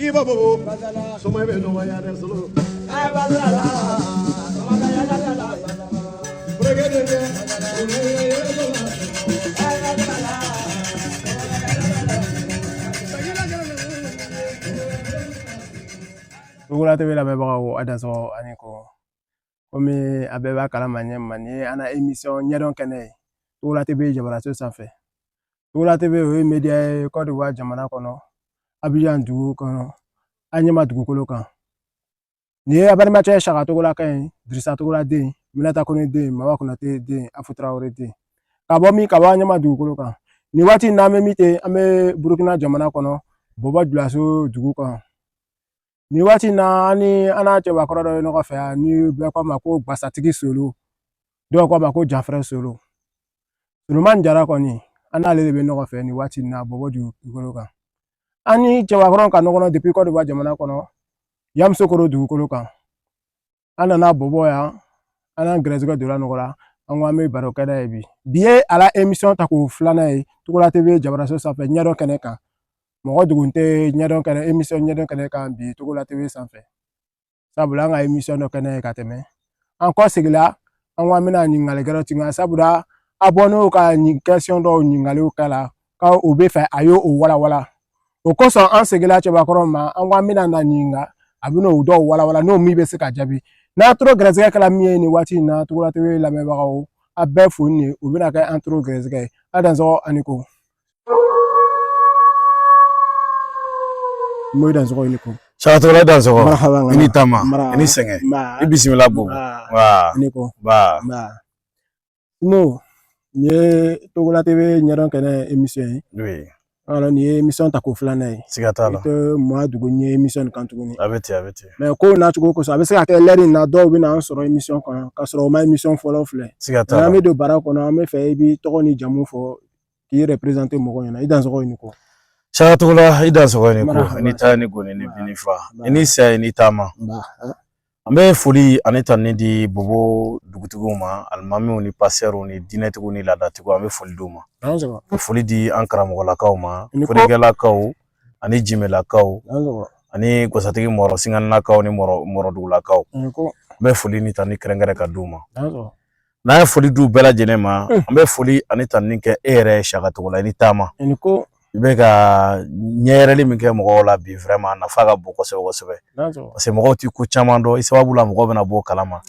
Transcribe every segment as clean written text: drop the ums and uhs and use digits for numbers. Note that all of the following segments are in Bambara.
tigi babo soma be no ya de solo ay bazala soma ya la bregede Tugula TV lamɛnbagaw a dansɔgɔ ani ko komi a bɛɛ b'a kalama ɲɛma ni an na émission ɲɛdɔn kɛnɛ ye Tugula TV Jabaraso sanfɛ. Tugula TV o ye média ye Côte d'Ivoire jamana kɔnɔ Abidjan dugu kɔnɔ an ɲɛma dugukolo kan. Ni ye Abarimace Saka Tugula ka ɲi Dirisa Tugula den Minata Kone den Mama Konate den Afu Traoré den ka bɔ min ka bɔ an ɲɛma dugukolo kan. Ni waati n'an bɛ min ten an bɛ Burukina jamana kɔnɔ Bobo Dioulasso dugu kan. Ni waati na ani ana cɛbakɔrɔ dɔ ye ɲɔgɔn fɛ yan ni bɛɛ ko a ma ko Basatigi Solo dɔw ko a ma ko Janfrɛ Solo. Suleman Jara kɔni an n'ale de bɛ ɲɔgɔn fɛ ni waati na Bobo dugukolo kan. Ani cɛbakɔrɔ ka ɲɔgɔn depuis Côte d'Ivoire jamana kɔnɔ Yamoussoukro dugukolo kan. An nana Bobo yan an n'an gɛrɛsɛgɛ donna ɲɔgɔn la an ko an bɛ baro kɛ n'a ye bi. Bi ye a la émission ta ko filanan ye Tugula TV Jabaraso sanfɛ ɲɛdɔn kɛnɛ kan. Mɔgɔ dugun tɛ ɲɛdɔn kɛnɛ émission ɲɛdɔn kɛnɛ kan bi Tugula TV sanfɛ. Sabula an ka émission dɔ kɛnɛ ye ka tɛmɛ. An kɔ segila an ko an bɛna ɲininkali ti nka sabula abonnés ka question dɔw ɲininkaliw kɛla ka u bɛ fɛ a y'o walawala. O kosɔn an segila cɛbakɔrɔ ma an ko an bɛna na ɲininka a bɛna o dɔw walawala n'o min bɛ se ka jaabi. N'a toro gɛrɛsɛgɛ kɛla min ye nin waati in na Tugula TV lamɛnbagaw a bɛɛ fo ni o bɛna kɛ an toro gɛrɛsɛgɛ ye. A dansɔgɔ ani ko. Moi dansɔgɔ ini ko. Saka dansɔgɔ. Marhaba. Ini tama. Ini sɛngɛ. I bisimila bo. Wa. Ini ko. Ba. Mo ni ye Tugula TV ɲɛdɔn kɛnɛ émission ye. Oui. Alors ni ye émission ta ko filanan ye. Siga t'a la. Ito moi dugu ni émission kan tuguni. A bɛ ten. Mais ko na cogo kosɔn a bɛ se ka kɛ l'heure na dɔw bɛ na an sɔrɔ émission kɔnɔ ka sɔrɔ o ma émission fɔlɔ filɛ. Siga t'a la. An bɛ don bara kɔnɔ an bɛ fɛ i bi tɔgɔ ni jamu fɔ k'i représenter mɔgɔw ɲɛna. I dansɔgɔ ini ko. Saka Tugula i dansɔgɔ ini ko. Ini taa ni goni ni bini fa. Ini sɛ ini taama. An bɛ foli ani tani di Bobo dugutigiw ma alimamiw ni pasɛrw ni diinɛtigiw ni laadatigiw an bɛ foli d'u ma. Ka foli di an karamɔgɔlakaw ma forikɛlakaw ani jimɛlakaw ani gɔsatigi mɔrɔ singanilakaw ni mɔrɔdugulakaw. An bɛ foli ni tani kɛrɛnkɛrɛn ka d'u ma. N'an ye foli d'u bɛɛ lajɛlen ma an bɛ foli ani tani kɛ e yɛrɛ Saka Tugula i ni taama. I bɛ ka ɲɛyɛrɛli min kɛ mɔgɔw la bi vraiment nafa ka bon kosɛbɛ. Parce que mɔgɔw ti ko caman dɔn i sababu la mɔgɔw bɛna bɔ kalama.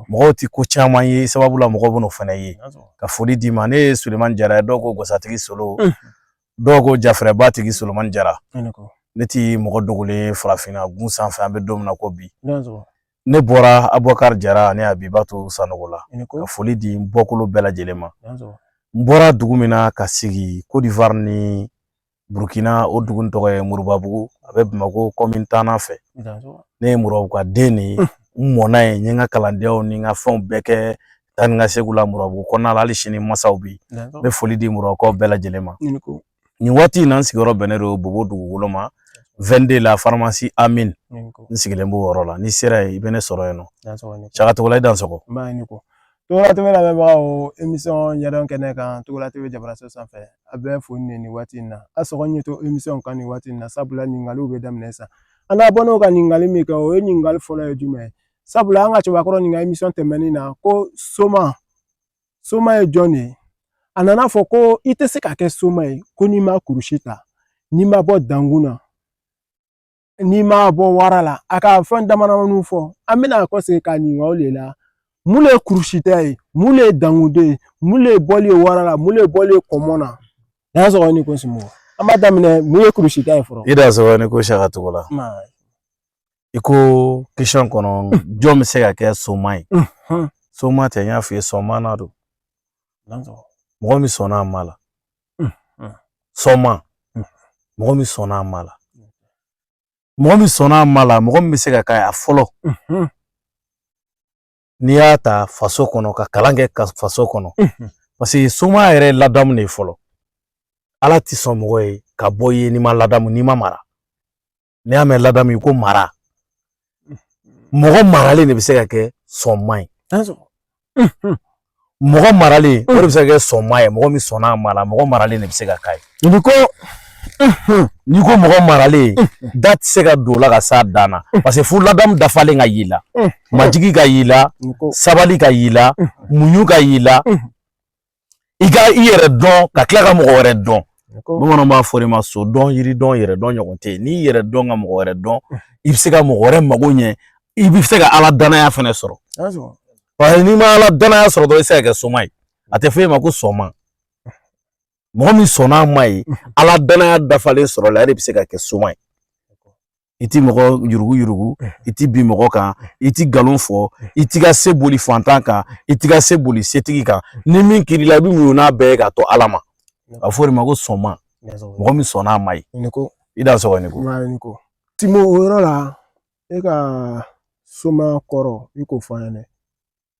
Mɔgɔw ti ko caman ye i sababu la mɔgɔw bɛna o fɛnɛ ye. Ka foli d'i ma ne ye Suleman Jara dɔw ko Gɔsatigi Solo dɔw ko Jafrɛba tigi Suleman Jara. Ne ti mɔgɔ dogolen farafinna gun sanfɛ an bɛ don min na ko bi. Ne bɔra Abubakar Jara ani Abibatu Sanogo la. Ka foli di n bɔkolo bɛɛ lajɛlen ma. N bɔra dugu min na ka sigi Côte d'Ivoire ni Burkina o dugu tɔgɔ ye Moribabugu a bɛ Bamako commune 10 fɛ. Ne ye Moribabugu ka den de ye n mɔna ye n ye n ka kalandenyaw ni n ka fɛnw bɛɛ kɛ taa ni ka segin la Moribabugu kɔnɔna la hali sini masaw bɛ yen. N bɛ foli di Moribabukaw bɛɛ lajɛlen ma. Nin waati in na n sigiyɔrɔ bɛnnen don Bobo dugukolo ma 22 la pharmacie Amine n sigilen b'o yɔrɔ la n'i sera yen i bɛ ne sɔrɔ yen nɔ. Saka Tugula i dansɔgɔ. Tugula TV lamɛnbagaw émission ɲɛdɔn kɛnɛ kan Tugula TV Jabaraso sanfɛ a bɛ fo ni waati in na a sɔgɔ ɲɛ to émission kan ni waati in na sabula ɲininkaliw bɛ daminɛ sa an abonnés ka ɲininkali min kɛ o ye ɲininkali fɔlɔ ye jumɛn ye sabula an ka cɛbakɔrɔ nin ka émission tɛmɛnen na ko soma ye jɔn de ye a nana fɔ ko i tɛ se ka kɛ soma ye ko n'i ma kurusi ta n'i ma bɔ dankun na n'i ma bɔ wara la a ka fɛn damadamaninw fɔ an bɛna kɔsegin ka ɲininka o de la. Mun le kurusita ye mun le dangude ye mun le bɔli ye wara la mun le bɔli ye kɔmɔ na n'a sɔrɔ ni ko sumu an b'a daminɛ mun ye kurusita ye fɔlɔ. I dansɔgɔ ni ko Saka Tugula. I ko question kɔnɔ jɔn bɛ se ka kɛ soma ye. Soma tɛ n y'a f'i ye sɔmana don. Mɔgɔ min sɔnna a ma la. Sɔma mɔgɔ min sɔnna a ma la. Mɔgɔ min sɔnna a ma la mɔgɔ min bɛ se ka kɛ a fɔlɔ. N'i y'a ta faso kɔnɔ ka kalan kɛ ka faso kɔnɔ parce que soma yɛrɛ ladamu de fɔlɔ Ala ti sɔn mɔgɔ ye ka bɔ ye n'i ma ladamu n'i ma mara n'i y'a mɛn ladamu i ko mara mɔgɔ maralen de bɛ se ka kɛ sɔnma ye mɔgɔ maralen o de bɛ se ka kɛ sɔnma ye mɔgɔ min sɔnna a ma la mɔgɔ maralen de bɛ se ka k'a ye. Ni ko Ni ko mɔgɔ maralen da tɛ se ka don la ka s'a dan na parce que furu ladamu dafalen ka y'i la majigi ka y'i la sabali ka y'i la muɲu ka y'i la i ka i yɛrɛ dɔn ka tila ka mɔgɔ wɛrɛ dɔn bamananw b'a fɔ de ma so dɔn yiri dɔn yɛrɛ dɔn ɲɔgɔn tɛ n'i yɛrɛ dɔn ka mɔgɔ wɛrɛ dɔn i bɛ se ka mɔgɔ wɛrɛ mago ɲɛ i bɛ se ka ala danaya fana sɔrɔ parce que n'i ma ala danaya sɔrɔ dɔrɔn i bɛ se ka kɛ soma ye a tɛ fɔ e ma ko sɔma mɔgɔ min sɔnna ma ye ala danaya dafalen sɔrɔ la e de bɛ se ka kɛ soma ye i ti mɔgɔ yurugu yurugu i ti bi mɔgɔ kan i ti galon fɔ i ti ka se boli fantan kan i ti ka se boli setigi kan ni min kiri la i bɛ mun n'a bɛɛ ye ka to ala ma a fɔ de ma ko sɔnma mɔgɔ min sɔnna ma ye i da sɔgɔ ni ko Timo o yɔrɔ la e ka soma kɔrɔ i k'o fɔ an ɲɛna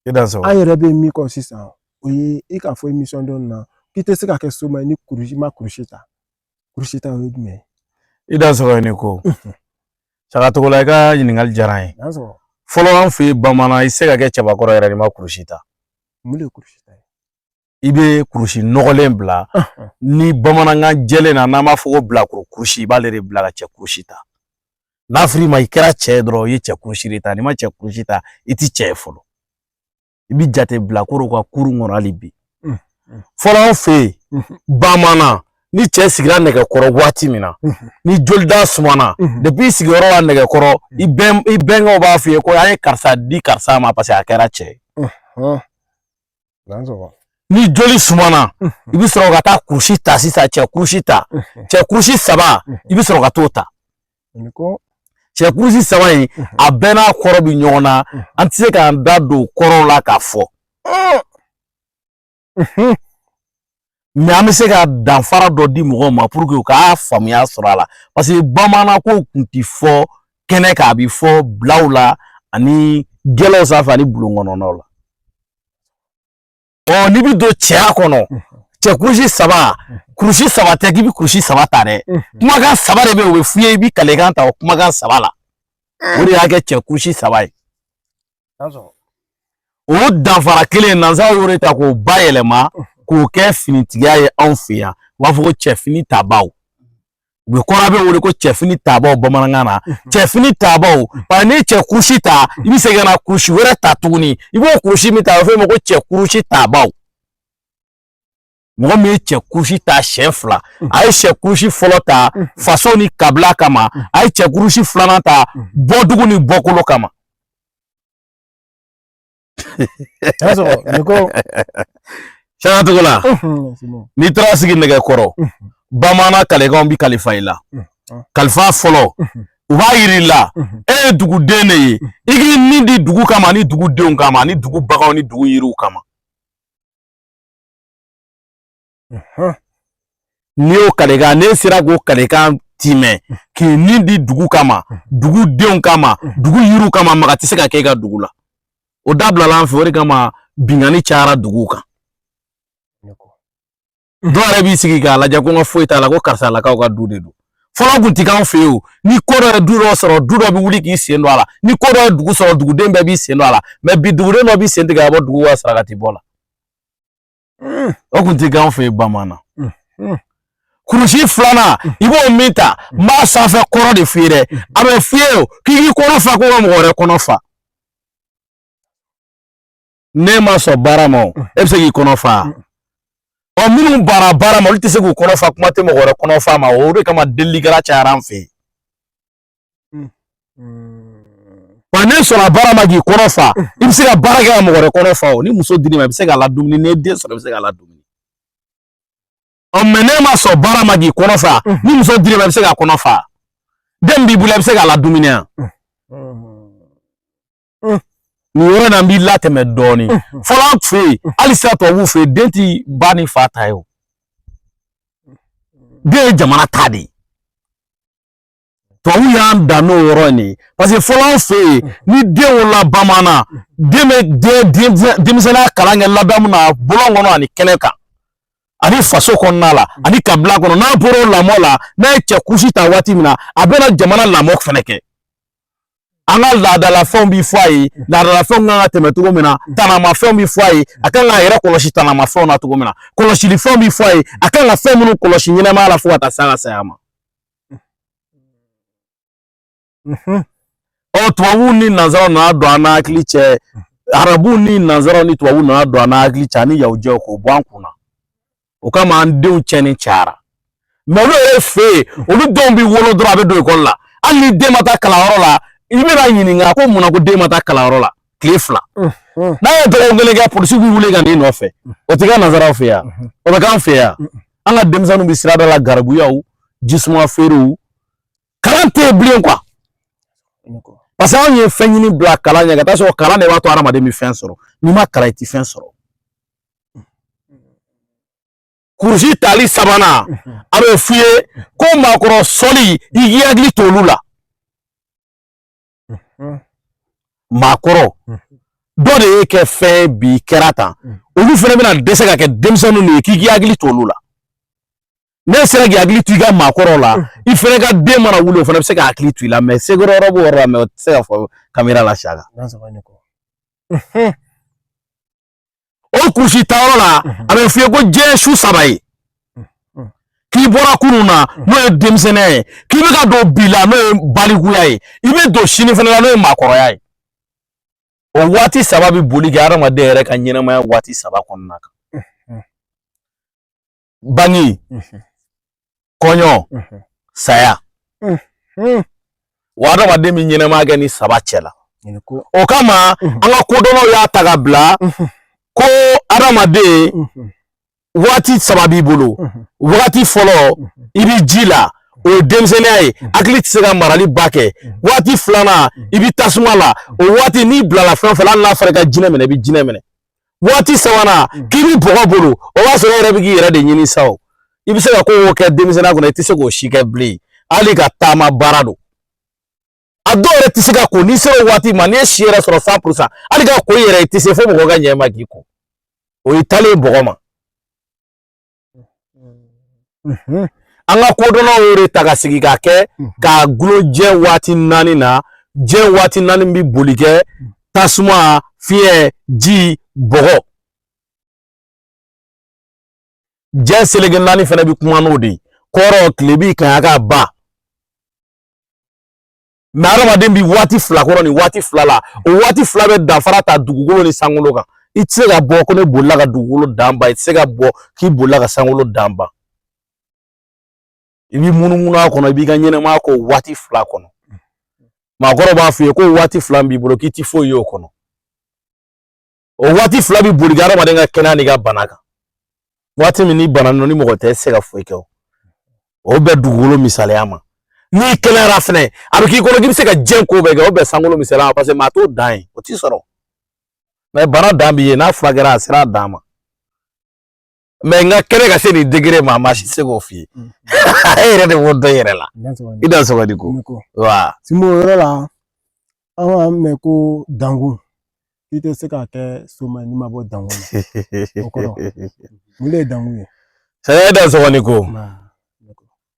i da sɔgɔ an yɛrɛ bɛ min kɔ sisan o ye i k'a fɔ émission dɔ na k'i tɛ se ka kɛ soma ni kurusi ma kurusi ta o ye jumɛn i da sɔgɔ ni ko Sagatogo la i ka ɲininkali diyara n ye fɔlɔ an fɛ yen bamanan i se ka kɛ cɛbakɔrɔ yɛrɛ ni ma kurusi ta mun de ye kurusi ta i bɛ kurusi nɔgɔlen bila ni bamanankan jɛlen na n'an b'a fɔ ko bilakoro kurusi i b'ale de bila ka cɛ kurusi ta n'a fɔra i ma i kɛra cɛ ye dɔrɔn i ye cɛ kurusi de ta n'i ma cɛ kurusi ta i ti cɛ ye fɔlɔ i bi jate bilakoro ka kurun kɔnɔ hali bi fɔlɔ an fɛ yen bamanan ni cɛ sigira nɛgɛkɔrɔ waati min na ni joli da sumana depuis sigiyɔrɔ la nɛgɛkɔrɔ i bɛnkɛw b'a f'i ye ko an ye karisa di karisa ma parce que a kɛra cɛ ye ni joli sumana i bɛ sɔrɔ ka taa kurusi ta sisan cɛ kurusi ta cɛ kurusi 3 i bɛ sɔrɔ ka t'o ta cɛ kurusi 3 in a bɛɛ n'a kɔrɔ bi ɲɔgɔn na an tɛ se k'an da don kɔrɔw la k'a fɔ mais an bɛ se ka danfara dɔ di mɔgɔw ma pour que u k'a faamuya sɔrɔ a la parce que bamanan ko kun ti fɔ kɛnɛ kan a bɛ fɔ bilaw la ani gɛlɛw sanfɛ ani bulon kɔnɔnaw la n'i bɛ don cɛya kɔnɔ cɛ kurusi 3 kurusi 3 tɛ k'i bɛ kurusi 3 ta dɛ kumakan 3 de bɛ yen o bɛ f'i ye i bɛ kalekan ta o kumakan 3 la o de y'a kɛ cɛ kurusi 3 ye o danfara kelen nanzaraw y'o de ta k'o bayɛlɛma k'o kɛ finitigiya ye anw fɛ yan u b'a fɔ ko cɛfini tabaw u bɛ kɔrɔ bɛ wele ko cɛfini tabaw bamanankan na cɛfini tabaw parce que n'i ye cɛ kurusi ta i bɛ segin ka na kurusi wɛrɛ ta tuguni i b'o kurusi min ta a bɛ fɔ o ma ko cɛ kurusi tabaw mɔgɔ min ye cɛ kurusi ta siɲɛ 2 a ye cɛ kurusi fɔlɔ ta faso ni kabila kama a ye cɛ kurusi 2nan ta bɔdugu ni bɔkolo kama Sagatogo la n'i taara sigi nɛgɛkɔrɔ bamanan kalekanw bi kalifa i la kalifa fɔlɔ u b'a yir'i la e ye duguden de ye i k'i nin di dugu kama ni dugudenw kama ani dugu baganw ni dugu yiriw kama n'i y'o kalekan n'e sera k'o kalekan timɛ k'i nin di dugu kama dugudenw kama dugu yiriw kama maga tɛ se ka kɛ i ka dugu la o dabilala an fɛ o de kama bingani cayara duguw kan dɔw yɛrɛ b'i sigi k'a lajɛ ko n ka foyi t'a la ko karisa lakaw ka du de don fɔlɔ kun ti k'an fɛ yen o ni ko dɔ ye du dɔ sɔrɔ du dɔ bɛ wuli k'i sen don a la ni ko dɔ ye dugu sɔrɔ duguden bɛɛ b'i sen don a la mais bi duguden dɔ b'i sen tigɛ ka bɔ dugu ka sarakati bɔ la o kun ti k'an fɛ yen bamanan kurusi 2nan i b'o min ta n b'a sanfɛ kɔrɔ de f'i ye dɛ a bɛ f'i ye k'i k'i kɔnɔ fa ko ka mɔgɔ wɛrɛ kɔnɔ fa ne ma sɔn baara ma e bɛ se k'i kɔnɔ fa minnu baara ma olu tɛ se k'u kɔnɔ fa kuma tɛ mɔgɔ wɛrɛ kɔnɔ fa ma o de kama delikɛla cayara an fɛ yen wa ne sɔnna baara ma k'i kɔnɔ fa i bɛ se ka baara kɛ ka mɔgɔ wɛrɛ kɔnɔ fa o ni muso dir'i ma i bɛ se k'a ladumuni ni den sɔrɔ i bɛ se k'a ladumuni mais ne ma sɔn baara ma k'i kɔnɔ fa ni muso dir'i ma i bɛ se k'a kɔnɔ fa den b'i bolo i bɛ se k'a ladumuni yan nin yɔrɔ na n b'i latɛmɛ dɔɔnin fɔlɔ an fɛ yen hali sisan tubabuw fɛ yen den ti ba ni fa ta ye o den ye jamana ta de ye tubabuw y'an dan n'o yɔrɔ in de ye parce que fɔlɔ an fɛ yen ni den wolola bamanan den bɛ denmisɛnninya kalan kɛ ladamu na bɔlɔn kɔnɔ ani kɛnɛ kan ani faso kɔnɔna la ani kabila kɔnɔ n'a bɔra o lamɔ la n'a ye cɛ kurusi ta waati min na a bɛna jamana lamɔ fɛnɛ kɛ an ka laadalafɛnw b'i fɔ a ye laadalafɛnw kan ka tɛmɛ cogo min na tanamafɛnw b'i fɔ a ye a kan k'a yɛrɛ kɔlɔsi tanamafɛnw na cogo min na kɔlɔsilifɛnw b'i fɔ a ye a kan ka fɛn minnu kɔlɔsi ɲɛnɛmaya la fo ka taa se a ka saya ma O tubabu ni nanzaraw na do ana hakili cɛ arabu ni nanzaraw ni tubabu na do ana hakili cɛ ni yawujɛ ko bɔ an kunna o kama an denw cɛni cayara mais olu yɛrɛ fɛ olu denw bi wolo dɔrɔn a bɛ don école la hali ni den ma taa kalanyɔrɔ la i bɛna ɲininka ko mun na ko den ma taa kalanyɔrɔ la tile 2 n'a ye dɔgɔkun kelen kɛ polisi b'i wele ka n'i nɔfɛ o tɛ kɛ nanzaraw fɛ yan o bɛ k'an fɛ yan an ka denmisɛnninw bɛ sirada la garibuyaw jisuma feerew kalan tɛ yen bilen quoi parce que anw ye fɛn ɲini bila kalan ɲɛ ka taa sɔrɔ kalan de b'a to adamaden bɛ fɛn sɔrɔ n'i ma kalan i tɛ fɛn sɔrɔ kurusi tali sabanan a bɛ f'i ye ko maakɔrɔ sɔli i k'i hakili to olu la maakɔrɔ dɔ de ye kɛ fɛn bi kɛra tan olu fana bɛna dɛsɛ ka kɛ denmisɛnninw ye k'i k'i hakili to olu la ne sera k'i hakili to i ka maakɔrɔw la i fana ka den mana wuli o fana bɛ se ka hakili to i la mais sekɔrɔ yɔrɔ b'o yɔrɔ la mais o tɛ se ka fɔ caméra la Siaka o kurusi tayɔrɔ la a bɛ f'i ye ko diɲɛ su 3 ye k'i bɔra kunun na n'o ye denmisɛnninya ye k'i bɛ ka don bi la n'o ye balikuya ye i bɛ don sini fana la n'o ye maakɔrɔya ye o waati 3 bɛ boli kɛ adamaden yɛrɛ ka ɲɛnamaya waati 3 kɔnɔna kan bangi kɔɲɔ saya wa adamaden bɛ ɲɛnamaya kɛ ni 3 cɛ la o kama an ka kodɔnnaw y'a ta ka bila ko adamaden waati 3 b'i bolo waati fɔlɔ i bɛ ji la o ye denmisɛnninya ye hakili tɛ se ka marali ba kɛ waati 2nan i bɛ tasuma la o waati n'i bilala fɛn fɛn hali n'a fɔra i ka jinɛ minɛ i bɛ jinɛ minɛ waati 3nan k'i bɛ bɔgɔ bolo o b'a sɔrɔ e yɛrɛ bɛ k'i yɛrɛ de ɲini sa o i bɛ se ka ko o kɛ denmisɛnninya kɔnɔ i tɛ se k'o si kɛ bilen hali ka taama baara don a dɔw yɛrɛ tɛ se ka ko n'i sera o waati ma n'i ye si yɛrɛ sɔrɔ 100% hali ka ko i yɛrɛ i tɛ se fo mɔgɔ ka ɲɛ ma k'i ko o ye taalen bɔgɔ ma an ka kodɔnnaw y'o de ta ka sigi ka kɛ k'a gulo diɲɛ waati 4 na diɲɛ waati 4 bɛ boli kɛ tasuma fiɲɛ ji bɔgɔ diɲɛ seleke 4 fana bɛ kuma n'o de ye kɔrɔ tile b'i kan a ka ba mais adamaden bɛ waati 2 kɔrɔ ni waati 2 la o waati 2 bɛ danfara ta dugukolo ni sankolo kan i tɛ se ka bɔ ko ne bolila ka dugukolo dan ban i tɛ se ka bɔ k'i bolila ka sankolo dan ban i b'i munumunu a kɔnɔ i b'i ka ɲɛnamaya k'o waati 2 kɔnɔ maakɔrɔ b'a f'i ye ko waati 2 b'i bolo k'i tɛ foyi ye o kɔnɔ o waati 2 bɛ boli ka adamaden ka kɛnɛya n'i ka bana kan waati min n'i bana ni mɔgɔ tɛ i tɛ se ka foyi kɛ o bɛ dugukolo misaliya ma n'i kɛnɛyara fɛnɛ a bɛ k'i kɔnɔ k'i bɛ se ka diɲɛ ko bɛɛ kɛ o bɛ sankolo misaliya ma parce que maa t'o dan ye o t'i sɔrɔ mais bana dan b'i ye n'a furakɛra a sera a dan ma mais n ka kɛnɛ ka se nin degré ma maa si tɛ se k'o f'i ye e yɛrɛ de b'o dɔn i yɛrɛ la i da sɔgɔ di ko wa Simo yɔrɔ la an b'a mɛn ko dankun i tɛ se ka kɛ soma n'i ma bɔ dankun na o kɔrɔ mun de ye dankun ye saya da sɔgɔ ni ko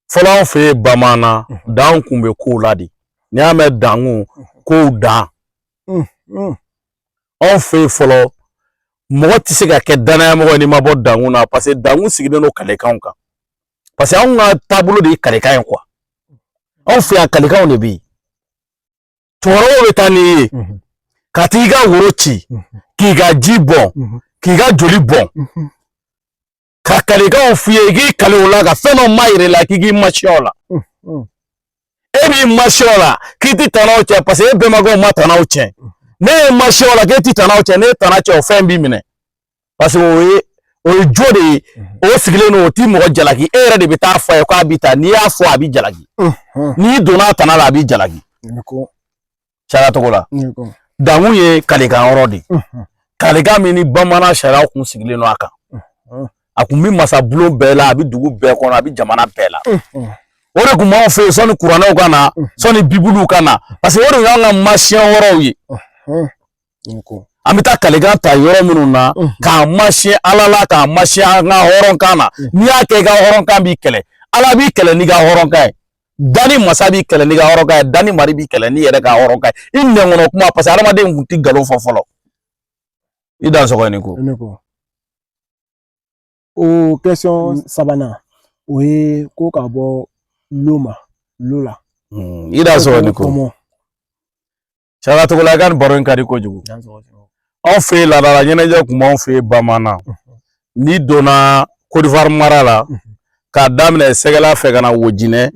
fɔlɔ an fɛ yen bamanan dan kun bɛ kow la de n'i y'a mɛn dankun kow dan anw fɛ yen fɔlɔ mɔgɔ tɛ se ka kɛ danayamɔgɔ n'i ma bɔ dankun na parce que dankun sigilen don kalekanw kan parce que anw ka taabolo de ye kalekan ye quoi anw fɛ yan kalekanw de bɛ yen cɛkɔrɔbaw bɛ taa n'i ye ka t'i ka woro ci k'i ka ji bɔn k'i ka joli bɔn ka kalekanw f'i ye i k'i kale o la ka fɛn dɔ ma yɛrɛ la k'i k'i masiya o la e b'i masiya o la k'i tɛ tanaw cɛ parce que e bɛnbakɛw ma tanaw cɛ ne ye masiya o la k'e tɛ tanaw cɛ ne ye tana cɛ o fɛn b'i minɛ parce que o ye jo de ye o sigilen don o t'i mɔgɔ jalaki e yɛrɛ de bɛ taa fɔ a ye k'a b'i ta n'i y'a fɔ a b'i jalaki n'i donna a tana la a b'i jalaki Siaka togo la dankun ye kalekan yɔrɔ de kalekan min ni bamanan sariyaw kun sigilen don a kan a kun bɛ masabulon bɛɛ la a bɛ dugu bɛɛ kɔnɔ a bɛ jamana bɛɛ la o de kun b'anw fɛ yen sɔnni kuranɛw ka na sɔnni bibiliw ka na parce que o de y'an ka masiyɛn wɔɔrɔw ye an bɛ taa kalekan ta yɔrɔ minnu na k'a masiyɛn ala la k'a masiyɛn an ka hɔrɔnkan na n'i y'a kɛ i ka hɔrɔnkan b'i kɛlɛ ala b'i kɛlɛ n'i ka hɔrɔnkan ye dani masa b'i kɛlɛ n'i ka hɔrɔnkan ye dani mari b'i kɛlɛ n'i yɛrɛ ka hɔrɔnkan ye i nɛnkɔnɔ kuma parce que adamaden kun tɛ nkalon fɔ fɔlɔ i da sɔgɔ ni ko o question sabanan o ye ko ka bɔ lo ma lo la i da sɔgɔ ni ko Sara to la gan baro kadi ko jugu on fait la ɲɛnajɛ kuma on fait bamana ni donna Côte d'Ivoire mara la ka daminɛ sɛgɛla fɛ kana wojinɛ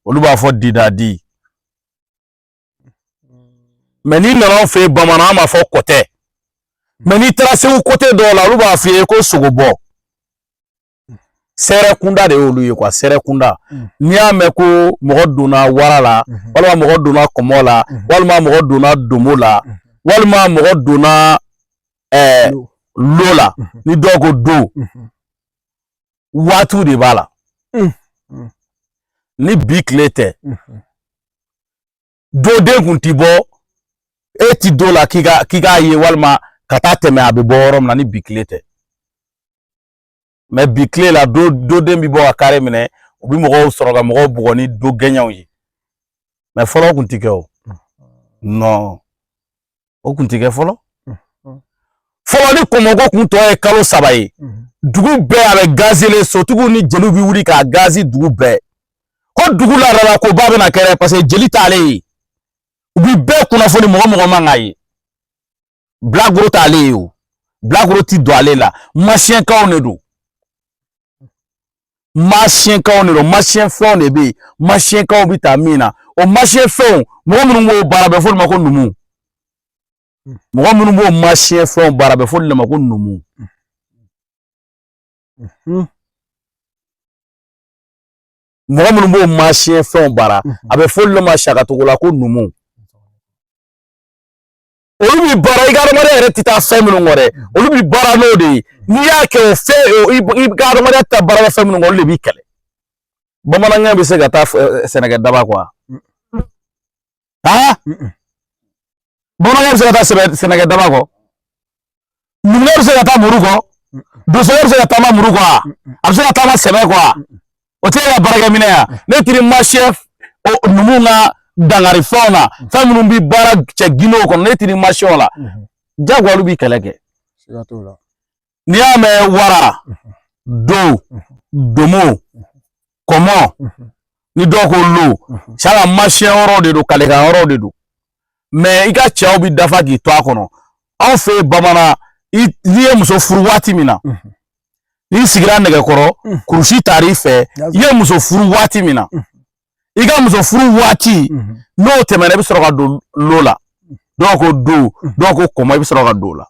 olu b'a fɔ didadi mais ni nana on fait bamana an b'a fɔ kɔtɛ mais ni taara segu côté dɔ la olu b'a f'i ye ko sogobɔ sɛrɛ kunda de y'olu ye quoi sɛrɛ kunda ni y'a mɛn ko mɔgɔ donna wara la walima mɔgɔ donna kɔmɔ la walima mɔgɔ donna domo la walima mɔgɔ donna lo la ni dɔw ko do waatiw de b'a la ni bi tile tɛ doden kun ti bɔ e ti do la k'i k'a ye walima ka taa tɛmɛ a bɛ bɔ yɔrɔ min na ni bi tile tɛ mais bi tile la doden bi bɔ ka kare minɛ u bi mɔgɔw sɔrɔ ka mɔgɔw bugɔ ni do gɛɲɛw ye mais fɔlɔ kun ti kɛ o non o kun ti kɛ fɔlɔ fɔlɔ ni kɔmɔgɔ kun tɔ ye kalo 3 ye dugu bɛɛ a bɛ gazele sotigiw ni jeliw bi wuli k'a gazi dugu bɛɛ ko dugu la rara ko ba bɛna kɛ parce que jeli t'ale ye u bi bɛɛ kunnafoni mɔgɔ man ka ye Blagoro t'ale ye o Blagoro ti don ale la masiyɛnkaw de don masiyɛnkaw de don masiyɛnfɛnw de bɛ yen masiyɛnkaw bi taa min na o masiyɛnfɛnw mɔgɔ minnu b'o baara bɛ fɔ olu ma ko numu mɔgɔ minnu b'o masiyɛnfɛnw baara bɛ fɔ olu ma ko numu mɔgɔ minnu b'o masiyɛnfɛnw baara a bɛ fɔ olu ma Sakatogo la ko numu olu bi baara i ka adamadenya yɛrɛ ti taa fɛn minnu kɔ dɛ olu bi baara n'o de ye n'i y'a kɛ o fɛn i ka adamadenya ta baara fɛn minnu kɔ olu de b'i kɛlɛ bamanankan bɛ se ka taa sɛnɛkɛ daba quoi bamanankan bɛ se ka taa sɛnɛkɛ daba kɔ numukɛ bɛ se ka taa muru kɔ dosokɛ bɛ se ka taama muru kɔ a bɛ se ka taama sɛbɛ kɔ o tɛ ka baarakɛminɛ yan ne tiri masiyɛn numu ka dangari fɛnw na fɛn minnu bi baara cɛ ginew kɔnɔ ne tiri masiyɛnw la jagoya olu bi kɛlɛ kɛ n'i y'a mɛn wara do domo kɔmɔ ni dɔw ko lo sala masiyɛn yɔrɔ de don kalekan yɔrɔ de don mais i ka cɛw bi dafa k'i to a kɔnɔ anw fɛ bamanan n'i ye muso furu waati min na n'i sigira nɛgɛkɔrɔ kurusi taar'i fɛ i ye muso furu waati min na i ka muso furu waati n'o tɛmɛna i bɛ sɔrɔ ka don lo la dɔw ko do dɔw ko kɔmɔ i bɛ sɔrɔ ka don o la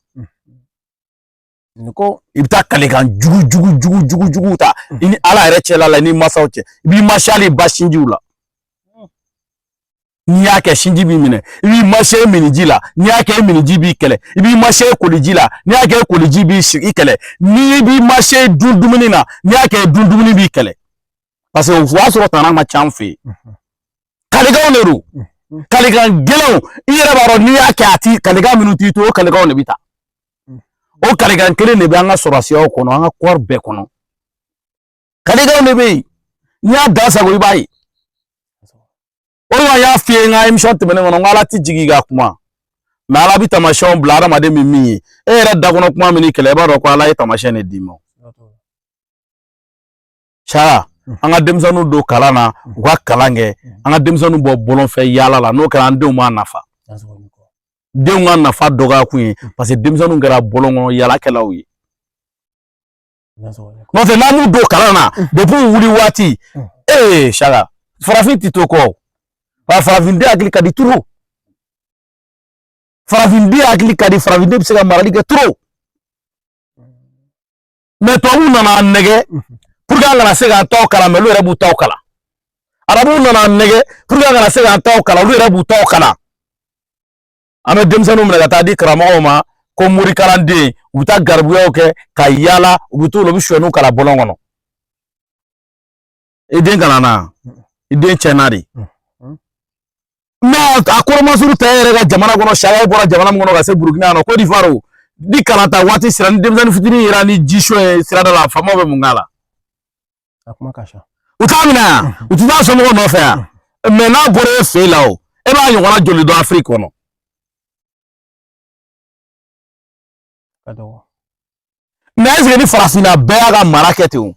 i bɛ taa kalekan jugu ta i ni Ala yɛrɛ cɛla la i ni masaw cɛ i b'i masiya hali ba sinjiw la n'i y'a kɛ sinji b'i minɛ i b'i masiya miniji la n'i y'a kɛ miniji b'i kɛlɛ i b'i masiya koliji la n'i y'a kɛ koliji b'i kɛlɛ n'i b'i masiya dun dumuni na n'i y'a kɛ dun dumuni b'i kɛlɛ parce que o y'a sɔrɔ tana ma ca an fɛ yen kalekanw de don kalekan gɛlɛnw i yɛrɛ b'a dɔn n'i y'a kɛ a ti kalekan minnu t'i to o kalekanw de bɛ taa o kalekan kelen de bɛ an ka sɔrɔsiyaw kɔnɔ an ka kɔɔri bɛɛ kɔnɔ kalekanw de bɛ yen n'i y'a da sago i b'a ye o de la n y'a f'i ye n ka émission tɛmɛnen kɔnɔ n ko Ala ti jigin ka kuma mais Ala bɛ taamasiyɛnw bila adamaden bɛ min ye e yɛrɛ dakɔnɔ kuma min kɛlɛ i b'a dɔn ko Ala ye taamasiyɛn de d'i ma Sara an ka denmisɛnninw don kalan na u ka kalan kɛ an ka denmisɛnninw bɔ bɔlɔn fɛ yaala la n'o kɛra an denw b'a nafa denw ka nafa dɔgɔya kun ye parce que denmisɛnninw kɛra bɔlɔn kɔnɔ yaalakɛlaw ye n'o tɛ n'an m'u don kalan na depuis u wuli waati Sara farafin ti to kɔ farafin den hakili ka di trop farafin den hakili ka di farafin den bɛ se ka marali kɛ trop mais tubabuw nana nɛgɛ pour que an kana se k'an taw kalan mais olu yɛrɛ b'u taw kalan arabuw nana nɛgɛ pour que an kana se k'an taw kalan olu yɛrɛ b'u taw kalan an bɛ denmisɛnninw minɛ ka taa di karamɔgɔw ma ko morikalanden u bɛ taa garibuyaw kɛ ka yaala u bɛ t'o la u bɛ sonyɛniw kalan bɔlɔn kɔnɔ i den kana na i den tiɲɛna de mais a kɔrɔmasuru ta e yɛrɛ ka jamana kɔnɔ sariya bɔra jamana min kɔnɔ ka se Burukina yan nɔ Côte d'Ivoire ni kalan ta waati sera ni denmisɛnnin fitinin yera ni jiso ye sirada la faamaw bɛ mun k'a la u t'a minɛ yan u tɛ taa somɔgɔw nɔfɛ yan mais n'a bɔra e fɛ la o e b'a ɲɔgɔnna joli dɔn Afiriki kɔnɔ mais est-ce que ni farafinna bɛɛ y'a ka mara kɛ ten o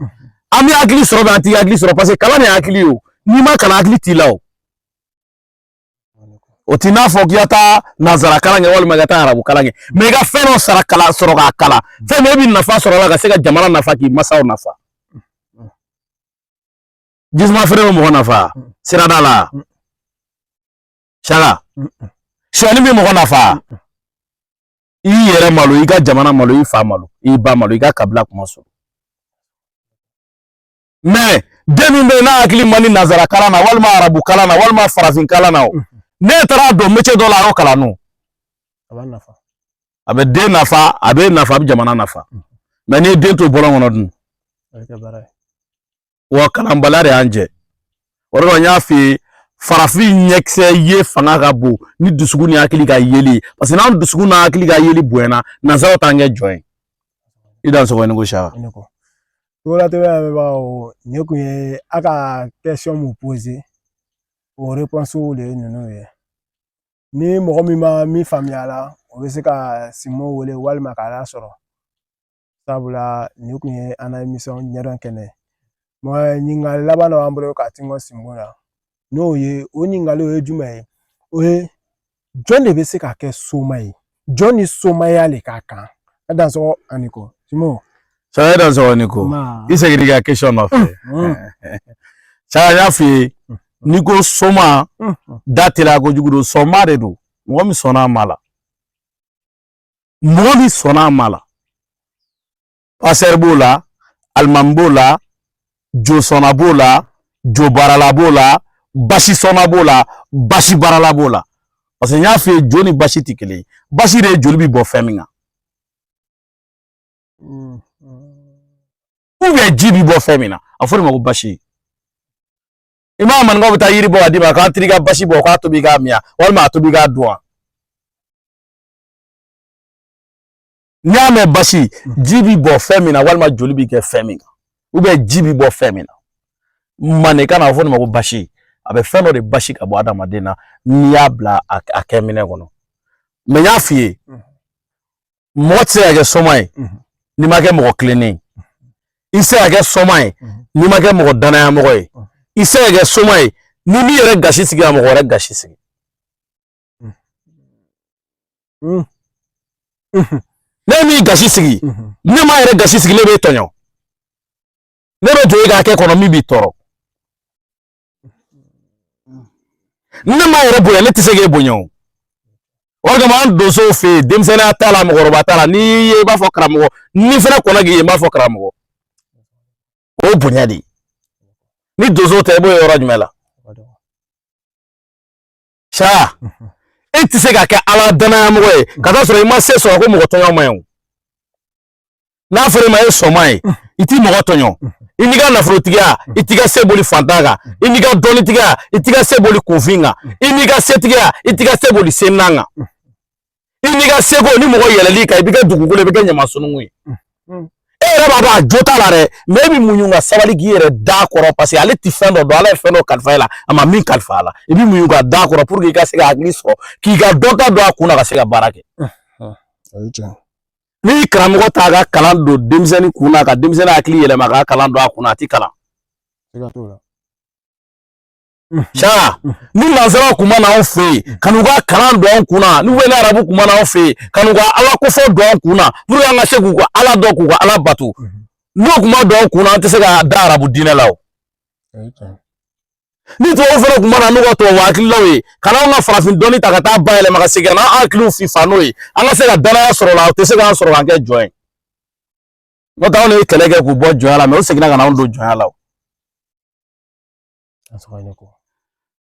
an bɛ hakili sɔrɔ an t'i hakili sɔrɔ parce que kalan de ye hakili ye o n'i ma kalan hakili t'i la o o tina fo ki ata nazara kalange wal magata arabu kalange me ga feno sara kala soro ga kala fe me bi nafa soro la ga se ga jamana nafa ki masaw nafa jisma fere mo nafa sira dala shaga shani bi mo nafa i yere malo i ga jamana malo i fa malo i ba malo i ga kabla kuma so mais demi be na akili mani nazara kala na walma arabu kala na walma farafin kala na ne tara do métier do la ro kala no aba nafa abe de nafa abe nafa bi jamana nafa mais ne de to bolon wono dun wa kala mbalare anje woro nya fi farafin nyekse ye fanga ga bo ni dusugu ni akili ga yeli parce que na dusugu na akili ga yeli buena nazara tange join idan so woni go sha Tola te ba o nyeku ye aka question mo poser o réponse o le nunu ye ni mo mi ma mi familiala o be se ka simo wole wal makala soro sabula nyeku ye ana émission nyaran kene mo nyingal labana wambro ka tingo simbola no ye o nyingalo ejuma ye o John de be se ka ke somai John is somaya le kaka adan so aniko simo ça va dans un nico il s'est dit la question en fait ça a fait nico soma date la go jugo soma de do mo mi sona mala passer bola almambola jo sona bola jo barala bola bashi sona bola bashi barala bola parce que nya fait joni bashi tikeli bashi re joli bi bo feminga ou bien jibi bo femina afori mako bashi imam man ngobta yiri bo adiba ka triga bashi bo ka to biga mia wal ma to biga doa nyame bashi jibi bo femina wal ma joli bi ke femina ou bien jibi bo femina mane kana afori mako bashi abe feno de bashi ka bo adama dena niabla akemine kono me nya fie motse ya somai ni make mo cleaning ise age somai ni make mo dana ya mo ise age somai ni mi yere gashi sigi mo re gashi sigi ne mi gashi sigi ni ma yere gashi sigi le be tonyo ne be to ga ke kono mi bi toro ne ma yere boya le tisege bonyo orga man doso fe demsena tala mo roba tala ni ye ba fo kramo ni fera kona gi ma fo kramo o bunyadi ni dozo te bo yoro jumela sha eti se ga ka ala dana mo e kada so ma se so ko mo tonyo mo na fere ma e so mai iti mo tonyo iniga na frotiga itiga seboli fantaga iniga donitiga itiga seboli kufinga iniga setiga itiga seboli senanga iniga sego ni mo yeleli ka ibiga dugugule ibiga nyama sunungwe era baba jota la re maybe munyunga sabali giere d'accord parce que ale ti fendo do ale fendo kalfaila ama min kalfala ebi munyunga d'accord pour que ka se ga agriso ki ga dota do akuna ka se ga barake ni kramugo taga kalando demzeni kuna ka demzeni akli yele maka kalando akuna ti kala sha ni lazara kuma na ofe kanuga kalando akuna ni wele arabu kuma na ofe kanuga ala ko fo do akuna buru yanga segu ko ala do ko ala batu no kuma do akuna te se ga da arabu dinelawo ni to ofere kuma na nugo to wa akli lawe kana nga farafin doni takata bayele maka se ga na akli fi fanoi anga se ga dana soro la te se ga soro ga join no ta on e kelege ku bo join la me o se ga na ndo join la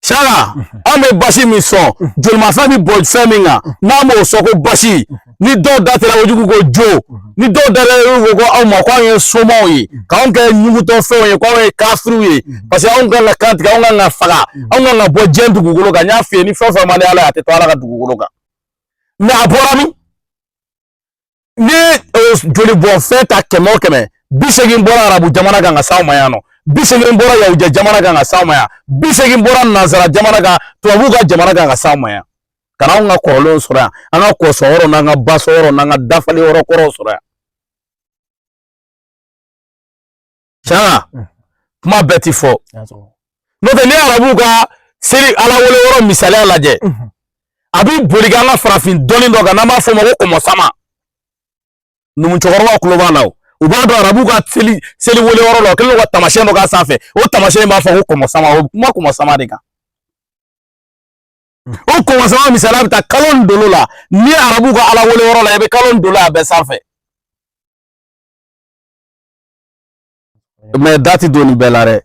Shara, ame bashi mi son, jol ma fami boy feminga, na mo soko bashi, ni do date la wojugu go jo, ni do dare wo go au ma kwa yen somo yi, ka on ke nyugu to fe yen kwa yen kafru yi, parce on ga la kant ka on ga faga, on ga bo jendu gugulo ga nya fe ni fo fo mane ala ate to ala ga gugulo ga. Me aborami ni joli bo fe ta kemo keme, bisegi mbora arabu jamana ga nga saw mayano. Bisegin bora ya uja jamana ga nga samaya bisegin bora nazara jamana ga tuwabu ga jamana ga nga samaya kana nga kolon sura anga ko soro na nga basoro na nga dafali oro koro sura cha kuma beti fo no te ni arabu ga siri ala wole oro misale alaje abi boliga la farafin doni do ga na ma fo ma ko mo sama numu chogorwa kulo bana o ba do arabu ka seli wole woro lo kelo ko tamashe no ga safe o tamashe ma fo ko mo sama o kuma ko mo sama de ka o ko mo sama misala ta kalon dolo la ni arabu ka ala wole woro la be kalon dolo abe safe mais dati doni belare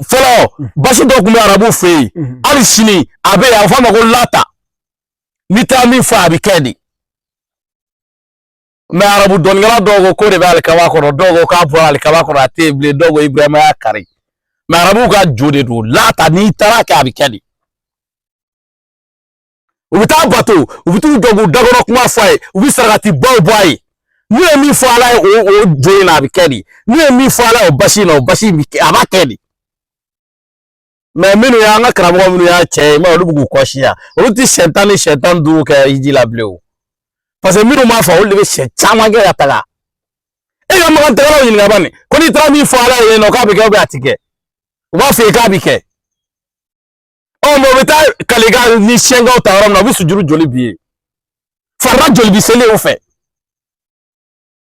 folo bashi do kuma arabu fe ali shini abe ya fa ma ko lata ni ta mi fa bi kedi mais arabu don ngala dogo ko de bal kawa ko dogo ka po al kawa ko table dogo ibrahima ya kari mais arabu ka jode do lata ni tara ka bi kedi ubita bato ubitu dogo dago kuma fa ubi sarati boy boy ni mi fa ala o join na bi kedi ni mi fa ala o bashi mi aba kedi mais minu ya nga kramo minu ya che ma olubugu kwashia oluti shetan du ka iji la bleu parce que minu ma fa olebe chama ge yataga e ga ma tara yin ga bani ko ni tra mi fa ala ye no ka bi ke atike wa fe ka bi ke o mo beta kaliga ni shenga o tawra no bi sujuru joli bi farra joli bi sele o fe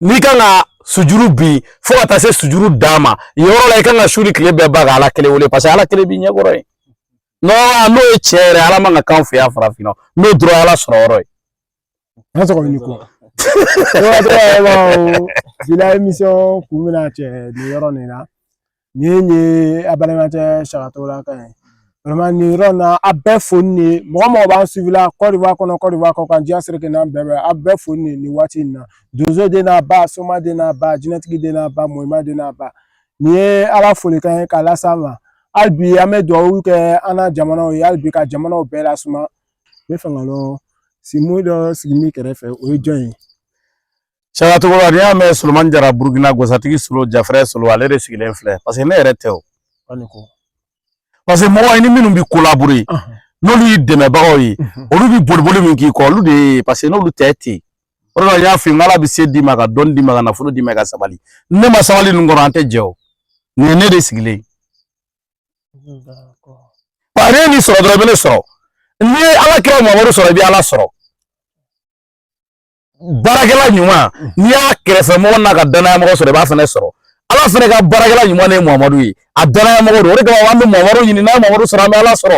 ni kanga sujuru bi fo ata se sujuru dama yoro la kanga shuri kle be baga ala kle wole parce ala kle bi nyegoro no no e chere ala manga kan fe afra fino no dro ala sororo Nasa ko niko bila émission kumina che ni yoro ni na ni abalema che sharato la kan vraiment ni rona abbe fonni mo ba suivi la Côte d'Ivoire ko kan dia sere ke na bebe abbe fonni ni wati na dozo de na ba soma de na ba genetique de na ba moima de na ba ni ala foli kan kala sama albi amedo wu ke ana jamana o albi ka jamana o bela suma be fangalo simudo sigimi kerefe o join sharato ko ria me Sulman Jara Burkina gosatigi sulo Jafre sulo alere sigilen fle parce que ne reteo aniko parce que mo ni minu bi collaborer no lui deme ba oyi olu bi bolbol mi ki ko lu de parce que no lu tete oro ya fi ngala bi se di maga don di maga na fulu di maga sabali ne ma sabali ngoro ante jeo ne de sigile pare ni so do bele so ni ala kira mo woro so bi ala so barakela nyuma ni ya krefe mo na ga dana mo so de ba fene so ala fene ga barakela nyuma ne Muhammadu yi adana mo do re ga wa Muhammadu yi na Muhammadu sara me ala so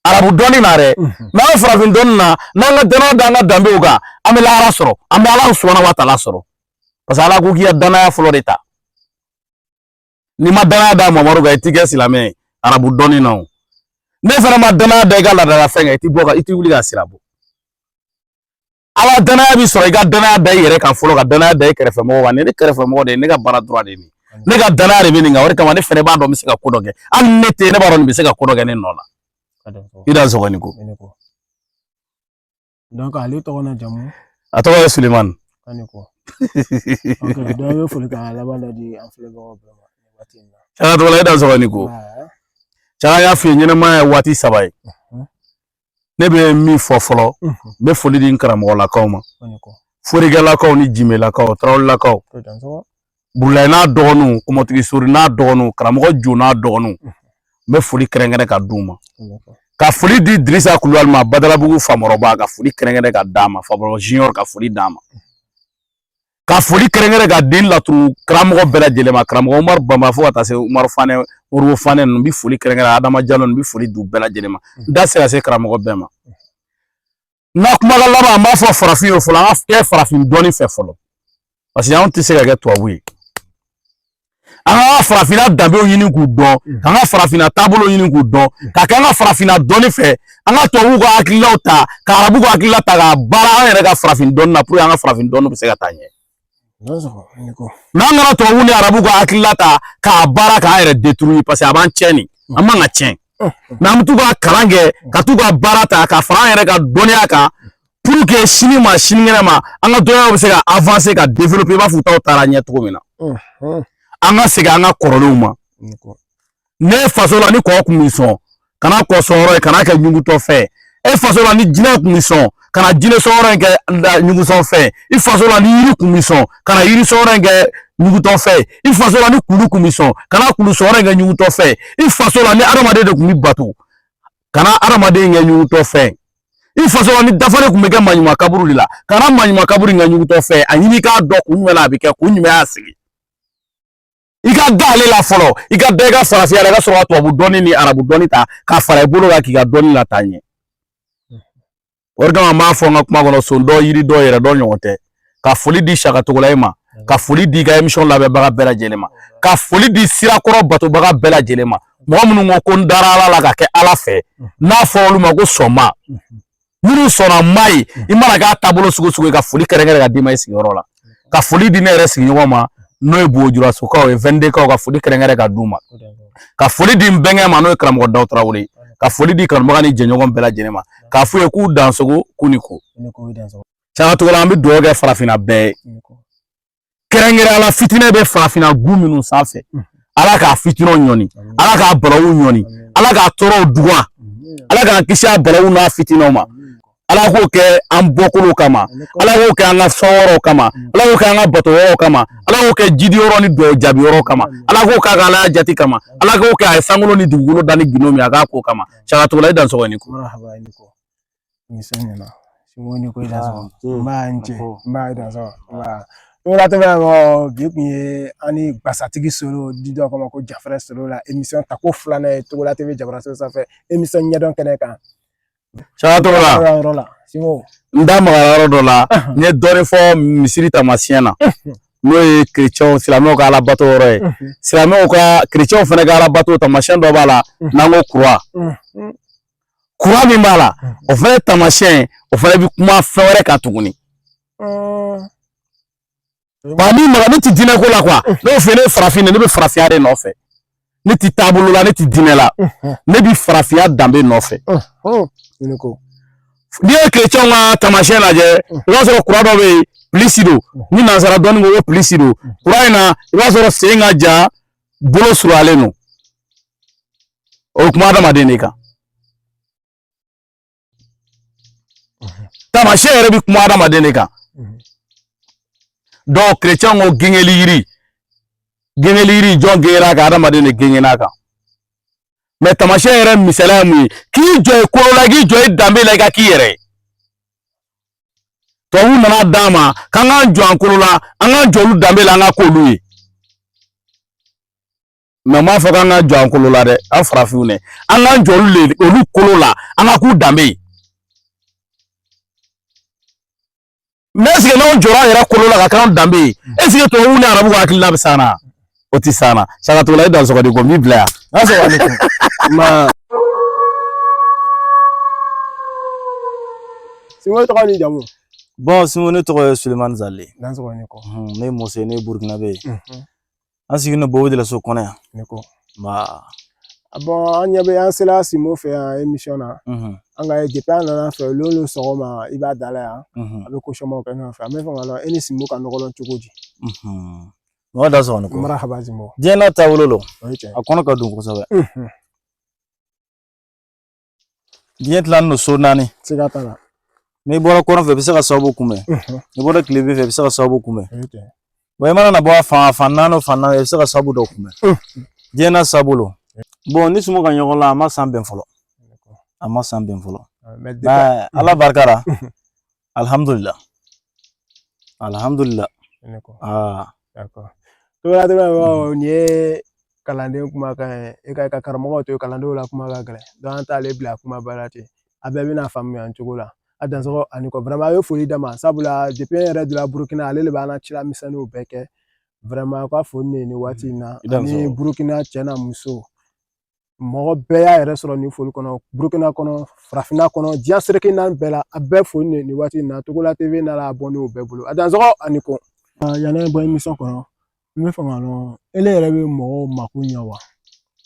arabu doni nare na farafin donna na nga dana da nga dambe uga amela ala so amela subhanahu wa ta'ala so parce ala ko ki dana florita ni ma dana da Muhammadu ga itige silame arabu doni no ne fara ma dana da ga la da fenga itiboga itiwuli ga silabo ala dana bi so ga dana da yere ka folo ga dana da kerefe mo wa ne kerefe mo de ne ga bara droit de ni ne ga dana re bi ni ga wori ka ma ne fere ba do mi se ga kodoge an ne te ne baro ni bi se ga kodoge ne nola ida so ko donc ali to na jamu ato Suleiman aniko okay do yo folo ka la bala di en flavor vraiment watina sana to la ida so ko cha ya fi nyina ma wati sabai ne be mi fofolo be foli din karamo la kawma fori gala kaw ni jime la kaw trawol la kaw bulay na dogonu ko tigi suri na dogonu karamo jo na dogonu be foli krengene ka duma ka foli di Idrissa Kulwal ma Badalabugu famoroba ka foli krengene ka dama Famoro Junior ka foli dama ka foli krengene ka din la tru karamo bela jelema karamo Omar Bamba fo ata se Umar Fane Urwo Fane no bi foli krengene Adama Diallo no bi foli du bela jelema da se karamo bema na kuma la laba ma fo farafin o fola afke farafin doni fe folo parce que on te se ga to awi anga farafina dambe o yini ku don anga farafina tabulo yini ku don ka kanga farafina doni fe anga to wu ko akilota ka arabu ko akilota ga bara ere ga farafin don na pour anga farafin don be se ga tanye na ngara to wu ni arabu ko akilota ka bara ka ere détruire parce que aban cheni amanga chen na mtu ga karange ka tu ga barata ka fara ere ga donia ka pour que chini ma ngena ma anga doya be se ga avancer ka développer ba futa o taranya to mina anga sega anga koroluma ne fasola ni ko kumison kana ko soro kana ka nyungu to fe e fasola ni jina kumison kana jine soro ke nyungu so fe i fasola ni yiri kumison kana yiri soro ke nyungu to fe i fasola ni kulu kumison kana kulu soro ke nyungu to fe i fasola ni aramade de kumi batu kana adamaden ŋa ɲugutɔ fɛn i faso ni dafale kun bɛ kɛ maɲuma kaburu de la kana maɲuma kaburu ŋa ɲugutɔ fɛn a ɲini k'a dɔn kun jumɛn a bɛ kɛ kun jumɛn y'a sigi i ka da ale la fɔlɔ i ka da i ka farafiya la i ka sɔrɔ ka tubabu dɔnni ni arabu dɔnni ta ka fara i bolo kan k'i ka dɔnni la taa ɲɛ o de kama n b'a fɔ n ka kuma kɔnɔ son dɔ yiri dɔ yɛrɛ dɔ ɲɔgɔn tɛ ka foli di Saka Togolaye ma ka foli di i ka émission labɛnbaga bɛɛ lajɛlen ma ka foli di Sirakɔrɔ batobaga bɛɛ lajɛlen ma mɔgɔ minnu ko ko n dara Ala la ka kɛ Ala fɛ n'a fɔra olu ma ko sɔnma minnu sɔnna ma ye i mana k'a taabolo sugu sugu ka foli kɛrɛnkɛrɛn ka d'i ma i sigiyɔrɔ la ka foli di ne yɛrɛ sigiɲɔgɔn ma n'o ye Bojurasokaw ye 22 kaw ka foli kɛrɛnkɛrɛn ka d'u ma ka foli di n bɛnkɛ ma n'o ye karamɔgɔ Dawu Tarawele ka foli di kanubaga ni jɛɲɔgɔn bɛɛ lajɛlen ma k'a f'u ye k'u dansogo k'u ni ko Saka Togolaye an bɛ dugawu kɛ farafinna bɛɛ ye kɛrɛnkɛrɛn Ala fitinɛ bɛ farafinna gu minnu sanfɛ Ala k'a fitinɛw ɲɔni Ala k'a balawu ɲɔni Ala k'a tɔɔrɔw duga Ala k'an kisi a balawu n'a fitinɛw ma Ala k'o kɛ an bɔkolow kama Ala k'o kɛ an ka sɔnwɔrɔw kama Ala k'o kɛ an ka batowɔrɔw kama Ala k'o kɛ jidiyɔrɔ ni dugawu jaabiyɔrɔ kama Ala k'o kɛ a ka Ala jati kama Ala k'o kɛ a ye sankolo ni dugukolo da ni gindo min a k'a k'o kama Saka Togolaye i dansɔgɔ i ni ko Togola TV bi kun ye ani Basatigi Solo di dɔ kama ko Jafrɛ Solo la émission ta ko filanan ye Togola TV Jabaraso sanfɛ émission ɲɛdɔn kɛnɛ kan Saka Togolaye yɔrɔ la Simo n da magara yɔrɔ dɔ la n ye dɔɔni fɔ misiri taamasiyɛn na n'o ye chrétiens silamɛw ka Alabato yɔrɔ ye silamɛw ka chrétiens fana ka Alabato taamasiyɛn dɔ b'a la n'an ko croix croix min b'a la o fana taamasiyɛn o fana bɛ kuma fɛn wɛrɛ kan tuguni ba min maga ne ti dinɛ ko la quoi n'o fɛ ne farafin ne bɛ farafinya de nɔfɛ ne ti taabolo la ne ti dinɛ la ne bi farafinya danbe nɔfɛ n'i ye chrétiens ka taamasiyɛn lajɛ i b'a sɔrɔ croix dɔ bɛ yen pilisi don ni nansara dɔnni ko pilisi don croix in na i b'a sɔrɔ sen ka ja bolo suruyalen don o ye kuma adamaden de kan taamasiyɛn yɛrɛ bi kuma adamaden de kan donc chrétien ko gengeli yiri jɔn gengela ka adamaden de gengena kan mais taamasiyɛn yɛrɛ misaliya ye mun ye k'i jɔ i kolo la k'i jɔ i danbe la i ka k'i yɛrɛ ye tubabu nana d'an ma k'an k'an jɔ an kolo la an k'an jɔ olu danbe la an ka k'olu ye mais n b'a fɔ k'an k'an jɔ an kolo la dɛ an farafinw dɛ an k'an jɔ olu kolo la an ka k'u danbe ye mais est-ce que n'anw jɔra an yɛrɛ kolo la ka k'an danbe ye est-ce que tubabuw ni arabuw ka hakilina bɛ s'an na o ti s'an na Saka Togolaye i dansɔgɔ de ko n b'i bila yan Simo tɔgɔ ni jamu Bon, Simo ne tɔgɔ ye Sulemani Zale. dansɔgɔ ni ko Ne ye Mose ne ye Burkinabe ye. An sigilen Bobo de la so kɔnɔ yan. ni ko Ba. bon an ɲɛ bɛ an sera Simo fɛ yan émission na an ka ye depuis an nana fɛ lolo sɔgɔma i b'a dala yan a bɛ cautionnement kɛ ɲɔgɔn fɛ an bɛ fɛ ka dɔn e ni Simo ka ɲɔgɔn dɔn cogo di Mɔgɔ da sɔgɔ ni ko. marahaba Simo Diɲɛ n'a taabolo lo. o ye tiɲɛ A kɔnɔ ka don kosɛbɛ. Diɲɛ tilannen don so 4. siga t'a la N'i bɔra kɔrɔn fɛ i bɛ se ka sababu kunbɛn. N'i bɔra tilebin fɛ i bɛ se ka sababu kunbɛn. o ye tiɲɛ Bon i mana na bɔ fan 4 o fan 4 i bɛ se ka sababu dɔ kunbɛn. Diɲɛ n'a sababu lo. Bon ni Simo ka ɲɔgɔn la a ma san bɛn fɔlɔ. A ma san bɛn fɔlɔ. mais Ala barika la. Alhamdulillah. Alhamdulillah. ni ko Ah. d'accord Togola TV nin ye kalanden kumakan ye e ka karamɔgɔw to kalandenw la kuma ka gɛlɛn donc an t'ale bila kuma ba la ten a bɛɛ bɛna faamuya cogo la a dansɔgɔ ani ko vraiment a ye foli d'a ma sabula depuis n yɛrɛ donna Burukina ale de b'an ka cila misɛnninw bɛɛ kɛ vraiment ka foli ne nin waati in na ani Burukina cɛ n'a muso mɔgɔ bɛɛ y'a yɛrɛ sɔrɔ nin foli kɔnɔ Burukina kɔnɔ farafinna kɔnɔ diɲɛ seleke naani bɛɛ la a bɛɛ foli ne nin waati in na Togola TV nana bɔ n'o bɛɛ bolo a dansɔgɔ ani ko yanni bɔ émission kɔnɔ n bɛ fɛ ka dɔn ele yɛrɛ bɛ mɔgɔw mako ɲɛ wa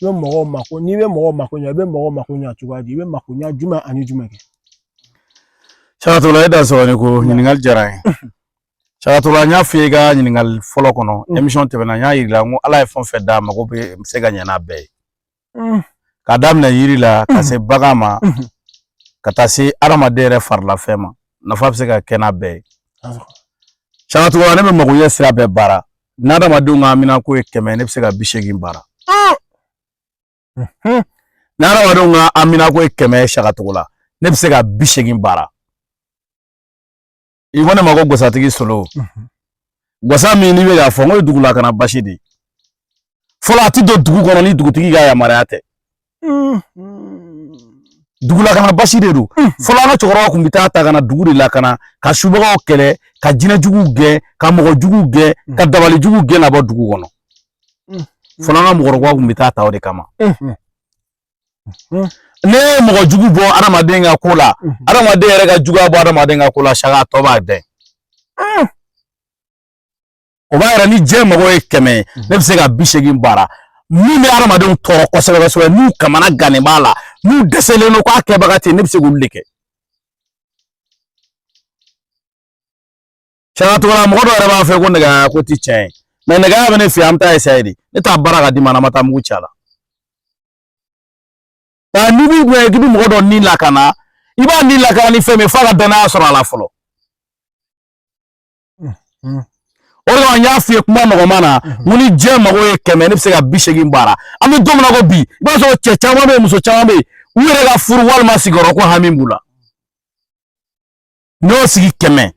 i bɛ mɔgɔw mako n'i bɛ mɔgɔw mako ɲɛ i bɛ mɔgɔw mako ɲɛ cogoya di i bɛ mako ɲɛ jumɛn ani jumɛn kɛ Saka Togolaye i dansɔgɔ ni ko ɲininkali diyara n ye Saka Togolaye n y'a f'i ye i ka ɲininkali fɔlɔ kɔnɔ émission tɛmɛna n y'a yir'i la n ko Ala ye fɛn o fɛn d'a mago bɛ se ka ɲɛ n'a bɛɛ ye ka daminɛ yiri la ka se bagan ma ka taa se adamaden yɛrɛ farilafɛn ma nafa bɛ se ka kɛ n'a bɛɛ ye Saka Togolaye ne bɛ magoɲɛ sira bɛɛ baara n'adamadenw ka haminako ye 100 ne bɛ se ka 80 baara Nara wadonga amina ko kɛmɛ shaka togola ne bɛ se ka 80 baara I wane mago gosatigi solo gosa min ni bɛ ka fɔ ngo dugu la kana basi di fɔlɔ a ti don dugu kɔnɔ ni dugutigi ka yamaruya tɛ dugu la kana basi de do fɔlɔ an ka cɛkɔrɔba kun bɛ taa ta kana dugu de la kana ka subagaw kɛlɛ ka jinɛjuguw gɛn ka mɔgɔjuguw gɛn ka dabalijuguw gɛn ka bɔ dugu kɔnɔ fɔlɔ an ka mɔgɔkɔrɔbaw kun bɛ taa ta o de kama ne mɔgɔjugu bɔ adamaden ka ko la adamaden yɛrɛ ka juguya bɔ adamaden ka ko la saka tɔ b'a dɛn o b'a yɛrɛ ni diɲɛ mɔgɔ ye 100 ne bɛ se ka 80 baara min bɛ adamadenw tɔɔrɔ kosɛbɛ kosɛbɛ n'u kamana gannen b'a la n'u dɛsɛlen don k'a kɛbaga tɛ ne bɛ se k'olu de kɛ saka togola mɔgɔ dɔ yɛrɛ b'a fɛ ko nɛgɛya ko ti tiɲɛ ye mais nɛgɛya bɛ ne fɛ an bɛ taa essayer de ne t'a baara ka di ma na ma taa mugu ci a la ni bi mɔgɔ dɔ ni lakana I b'a ni lakana ni fɛn min f'a ka danaya sɔrɔ a la fɔlɔ o de la n y'a f'i ye kuma nɔgɔman na n ko ni diɲɛ mɔgɔ ye 100 ne bɛ se ka 80 baara an bɛ don min na ko bi I b'a sɔrɔ cɛ caman bɛ yen muso caman bɛ yen u yɛrɛ ka furu walima sigiyɔrɔ ko hami b'u la n'o sigi 100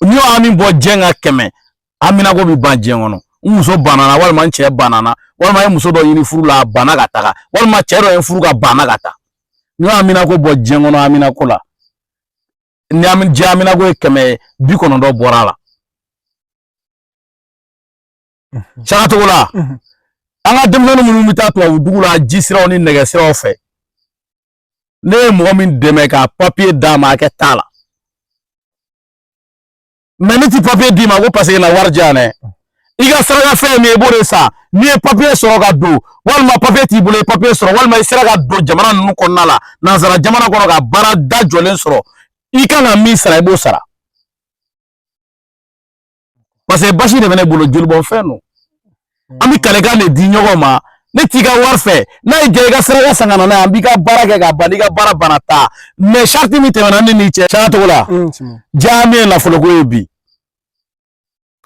n'i y'o hami bɔ diɲɛ ka 100 hamina ko bɛ ban diɲɛ kɔnɔ n muso banana walima n cɛ banana walima ye muso dɔ ɲini furu la a banna ka taga walima cɛ dɔ ye furu ka banna ka taa ni amina ko bɔ diɲɛ kɔnɔ amina ko la ni amina ko ye 190 bɔra la saka togo la an ka denmisɛnnin minnu bɛ taa tubabu dugu la ji siraw ni nɛgɛ siraw fɛ ne ye mɔgɔ min dɛmɛ ka papier d'a ma a kɛ t'a la mais ne ti papier d'i ma ko parce que na wari diyan dɛ I ka saraka fɛn min I b'o de sa n'i ye papier sɔrɔ ka don walima papier t'i bolo I papier sɔrɔ walima I sera ka don jamana ninnu kɔnɔna la nansara jamana kɔnɔ ka baara da jɔlen sɔrɔ I kan ka min sara I b'o sara parce que basi de bɛ ne bolo jolibɔn fɛn don an bɛ kalekan de di ɲɔgɔn ma ne t'i ka wari fɛ n'a ye diya I ka saraka san ka na n'a ye an b'i ka baara kɛ ka ban I ka baara banna taa mais charte min tɛmɛna ne n'i cɛ saka togo la jaa min ye nafoloko ye bi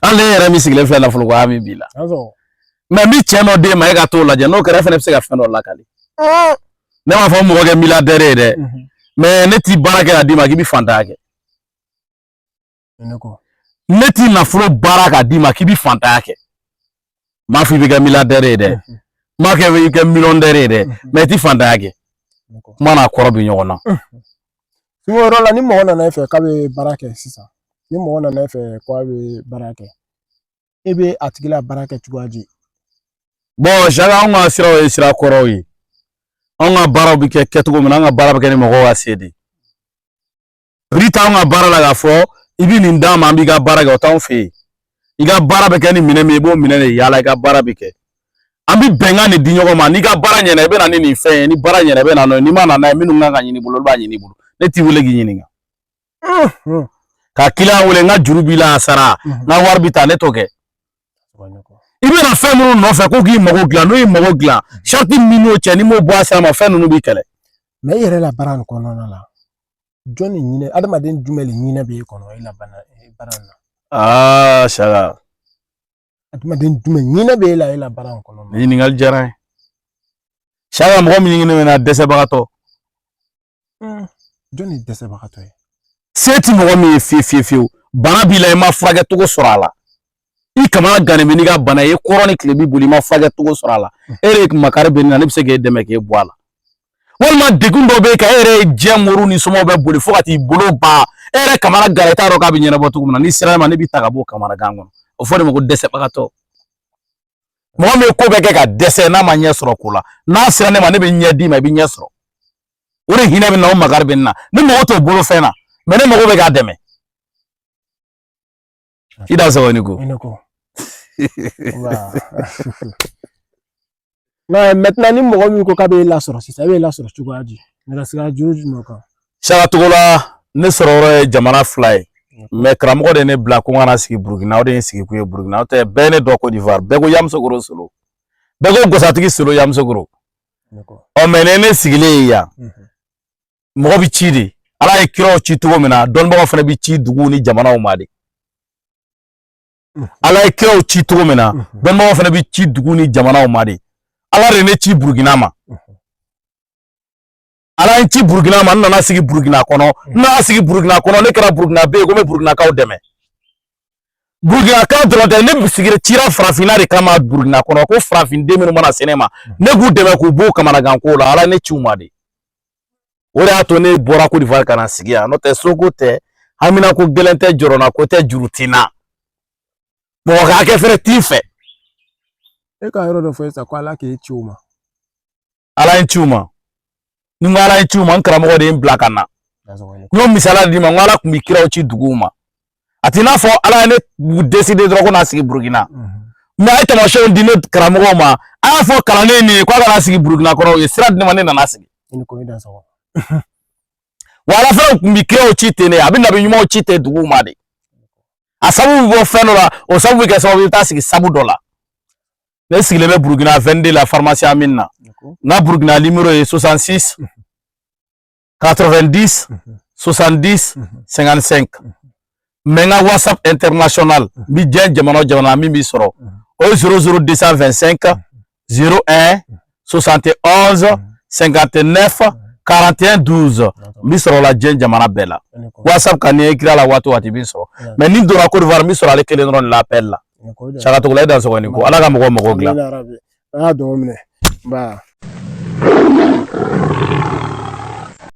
ale yɛrɛ min sigilen filɛ nafolo ko min b'i la mais n bɛ cɛ dɔ d'e ma e ka t'o lajɛ n'o kɛra e fana bɛ se ka fɛn dɔ lakali ne m'a fɔ mɔgɔ kɛ milliardaire ye dɛ mais ne t'i baara kɛ ka d'i ma k'i bɛ fantanya kɛ ne t'i nafolo baara ka d'i ma k'i bɛ fantanya kɛ m'a fɔ I bɛ kɛ milliardaire ye dɛ m'a kɛ I kɛ millionnaire ye dɛ mais I t'i fantanya kɛ kuma n'a kɔrɔ bɛ ɲɔgɔn na. Sugu yɔrɔ la ni mɔgɔ nana e fɛ k'a bɛ baara kɛ sisan ni mɔgɔ nana e fɛ k'a bɛ baara kɛ e bɛ a tigi la baara kɛ cogoya di bon saka anw ka siraw ye sira kɔrɔw ye anw ka baaraw bɛ kɛ kɛcogo min na an ka baara bɛ kɛ ni mɔgɔw ka se de prix t'anw ka baara la k'a fɔ I bɛ nin d'a ma an b'i ka baara kɛ o t'anw fɛ yen I ka baara bɛ kɛ ni minɛ min I b'o minɛ de yaala I ka baara bɛ kɛ an bɛ bɛnkan de di ɲɔgɔn ma n'i ka baara ɲɛna I bɛ na ni nin fɛn ye ni baara ɲɛna I bɛ na n'o ye n'i ma na n'a ye minnu kan ka ɲini I bolo olu b'a ɲini I bolo ne t'i wele k'i ɲininka ka client wele n ka juru b'i la a sara n ka wari bɛ ta ne t'o kɛ I bɛ na fɛn minnu nɔfɛ ko k'i mago dilan n'o y'i mago dilan charte min n'o cɛ ni m'o bɔ a sira ma fɛn ninnu b'i kɛlɛ mais I yɛrɛ la baara nin kɔnɔna la jɔn ni ɲinɛ adamaden jumɛn de ɲinɛ bɛ e kɔnɔ I la baara in na saka adamaden jumɛn ɲinɛ bɛ e la I la baara in kɔnɔna na ɲininkali diyara n ye saka mɔgɔ min ɲinɛ bɛ na dɛsɛbagatɔ jɔn ni dɛsɛbagatɔ ye se ti mɔgɔ min ye fiye fiyewu bana b'i la I ma furakɛ cogo sɔrɔ a la I kamana gannen bɛ n'i ka bana ye kɔrɔ ni tile b'i bolo I ma furakɛ cogo sɔrɔ a la e de makari bɛ ne na ne bɛ se k'e dɛmɛ k'e bɔ a la walima degun dɔ bɛ e kan e yɛrɛ ye diɲɛ muru ni sɔmɔw bɛ boli fo ka t'i bolo ban e yɛrɛ kamana gara I t'a dɔn k'a bɛ ɲɛnabɔ cogo min na n'i sera ne ma ne b'i ta ka bɔ o kamana gan kɔnɔ o fɔ de ma ko dɛsɛbagatɔ mɔgɔ min ye ko bɛɛ kɛ ka dɛsɛ n'a ma ɲɛ sɔrɔ ko la n'a sera ne ma ne bɛ ɲɛ d'i ma I bɛ ɲɛ sɔrɔ o de hinɛ bɛ na o makari bɛ ne na ne mago t'o bolo fɛn na mais ne mago bɛ k'a dɛmɛ I da sɔgɔ ni ko non maintenant ni mɔgɔ min ko k'a bɛ e lasɔrɔ sisan e bɛ lasɔrɔ cogoya di nɛgɛsiga juru jumɛn kan saka togo la ne sɔrɔ yɔrɔ ye jamana 2 ye mais karamɔgɔ de ne bila ko n kana sigi Burukina o de ye sigi kun ye Burukina o tɛ bɛɛ ye ne dɔn Côte d'Ivoire bɛɛ ko Yamusokoro Solo bɛɛ ko gosatigi Solo Yamusokoro mais ne sigilen ye yan mɔgɔ bɛ ci de Ala ye kiraw ci cogo min na dɔnnibagaw fana bɛ ci duguw ni jamanaw ma de Ala ye kiraw ci cogo min na dɔnnibagaw fana bɛ ci duguw ni jamanaw ma de Ala de ne ci Burukina ma ala nci Burkina ma nana sigi Burkina kono na sigi Burkina kono ne kɛra Burkina be ko me Burkina kaw dɛmɛ Burkina kaw dɔrɔn tɛ ne sigire cira farafina de kama Burkina kono ko farafin den minnu mana sɛnɛ ma ne k'u dɛmɛ k'u b'u kamanagan ko la ala ne ciw ma de o de y'a to ne bɔra Côte d'Ivoire kana sigi yan n'o tɛ soko tɛ hamina ko gɛlɛn tɛ jɔrɔna ko tɛ juru tina mɔgɔ ka kɛ fɛnɛ t'i fɛ e ka yɔrɔ dɔ fɔ sisan ko ala k'e ci o ma ala ye ciw ma ni ala ye ciw ma n karamɔgɔ de ye n bila ka na n y'o misala di ma n ko ala tun bɛ kiraw ci duguw ma a t'i n'a fɔ ala ye ne décider dɔrɔn ko n'a sigi Burkina mais a ye tamasiyɛnw di ne karamɔgɔw ma a y'a fɔ kalanden nin ye k'a kana sigi Burkina kɔnɔ u ye sira di ne ma ne nana sigi wa ala fɛnɛ tun bɛ kiraw ci ten de a bɛ nabi ɲumanw ci ten duguw ma de a sababu bɛ bɔ fɛn dɔ la o sababu bɛ kɛ sababu i bɛ taa sigi sabu dɔ la ne sigilen bɛ Burkina 22 la pharmacie Amine na n ka Burkina numéro ye 66 90 70 55 mais n ka WhatsApp international n bɛ diɲɛ jamana o jamana min b'i sɔrɔ o ye 00225 01 71 59 41 12 n b'i sɔrɔ o la diɲɛ jamana bɛɛ la WhatsApp kan n'i écrit la waati o waati b'i sɔrɔ mais ni n donna Côte d'Ivoire n b'i sɔrɔ ale kelen dɔrɔn de la appel la Saka Togola i dansɔgɔnin ko ala ka mɔgɔw mago dilan ala dɔgɔ minɛ ba